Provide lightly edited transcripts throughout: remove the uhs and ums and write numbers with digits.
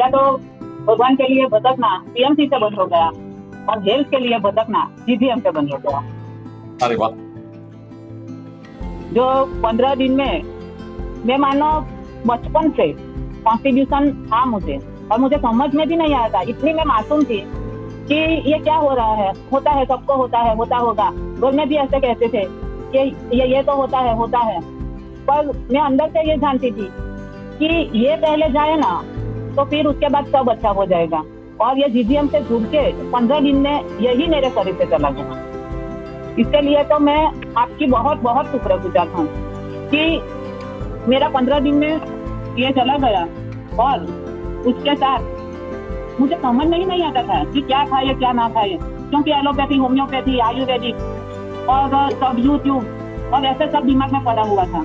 मेरा तो भगवान के लिए भटकना पीएमसी से बंद हो गया और हेल्थ के लिए भटकना जीजीएम से बंद हो गया। अरे वाह। जो 15 दिन में मैं मानो बचपन से कॉन्स्टिट्यूशन था मुझे, और मुझे समझ में भी नहीं आया था, इतनी मैं मासूम थी कि ये क्या हो रहा है, होता है सबको होता है, होता होगा। घर में भी ऐसे कहते थे कि ये तो होता है, पर मैं अंदर से ये जानती थी कि ये पहले जाए ना तो फिर उसके बाद सब अच्छा हो जाएगा। और ये जीजीएम से जुड़ के 15 दिन में यही मेरे शरीर से चला गया। इसके लिए तो मैं आपकी बहुत बहुत शुक्रगुजार हूँ कि मेरा 15 दिन में ये चला गया। और उसके साथ मुझे समझ नहीं आता था कि क्या खाए क्या ना खाए, क्योंकि एलोपैथी, होम्योपैथी, आयुर्वेदिक और सब यूट्यूब और ऐसे सब दिमाग में पड़ा हुआ था।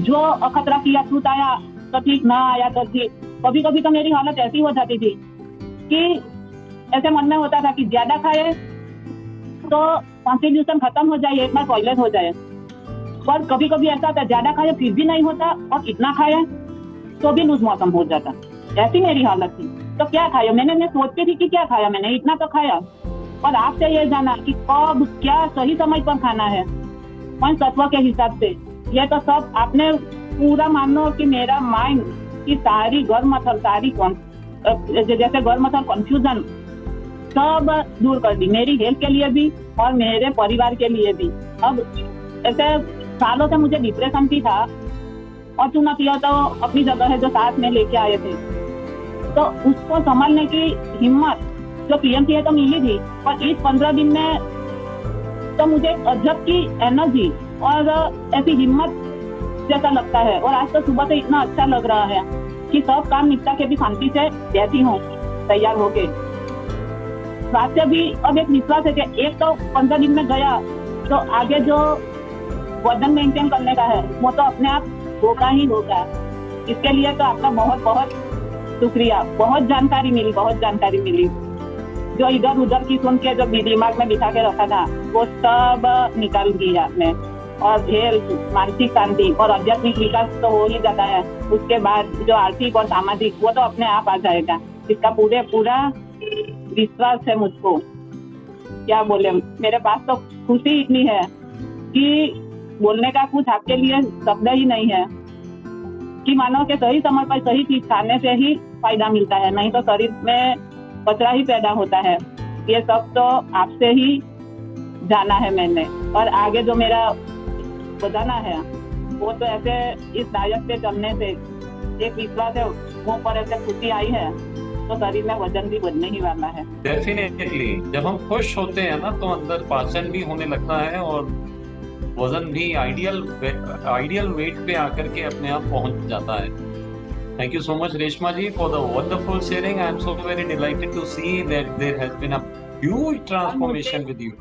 जो अखतरा किया छूट आया तो ठीक, ना आया तो ठीक। कभी कभी तो मेरी हालत ऐसी हो जाती थी कि ऐसे मन में होता था कि ज्यादा खाए तो कॉन्स्टिट्यूशन खत्म हो जाए, एक बार टॉयलेट हो जाए। पर कभी कभी ऐसा होता ज्यादा खाए फिर भी नहीं होता, और कितना खाए तो भी लूज मौसम हो जाता। ऐसी मेरी हालत थी। तो क्या खाया मैं सोचती थी कि क्या खाया मैंने, इतना तो खाया। और आपसे ये जाना कि कब क्या सही समय पर खाना है, कौन तत्व के हिसाब से, ये तो सब आपने पूरा मानो कि मेरा माइंड की सारी गौरमथल, सारी जैसे गौरमथल कंफ्यूजन सब दूर कर दी, मेरी हेल्थ के लिए भी और मेरे परिवार के लिए भी। अब ऐसे सालों से मुझे डिप्रेशन भी था, और चुनौतियां तो अपनी जगह है जो साथ में लेके आए थे। तो उसको संभालने की हिम्मत जो पीएमसी है तो मिली थी, पर इस 15 दिन में तो मुझे अजब की एनर्जी और ऐसी हिम्मत जैसा लगता है। और आज तो सुबह से इतना अच्छा लग रहा है कि सब काम निपटा के भी शांति से बैठी हूँ तैयार होके। रात से भी अब एक विश्वास है कि एक तो 15 दिन में गया तो आगे जो वजन मेंटेन करने का है वो तो अपने आप होगा ही होगा। इसके लिए तो आपका बहुत बहुत शुक्रिया। बहुत जानकारी मिली। जो इधर उधर की सुन के जो दिमाग में बिठा के रखा था वो सब निकाल दिया आपने। और हेल्थ, मानसिक शांति और आध्यात्मिक विकास तो हो ही जाता है, उसके बाद जो आर्थिक और सामाजिक वो तो अपने आप आ जाएगा। इसका पूरा विश्वास है मुझको। क्या बोले, मेरे पास तो खुशी इतनी है कि बोलने का कुछ आपके लिए शब्द ही नहीं है कि मानो के सही समय पर सही चीज खाने से ही फायदा मिलता है, नहीं तो शरीर में कचरा ही पैदा होता है। ये सब तो आपसे ही जाना है मैंने, और आगे जो मेरा बताना है वो तो ऐसे इस डायट पे चलने से एक विश्वास है, मुंह पर ऐसे खुशी आई है तो शरीर में वजन भी बढ़ने ही वाला है। डेफिनेटली जब हम खुश होते हैं ना तो अंदर पाचन भी होने लगता है और वजन भी आइडियल वेट पे आकर के अपने आप पहुंच जाता है। Thank you so much, Reshma ji, for the wonderful sharing. I am so very delighted to see that there has been a huge transformation with you.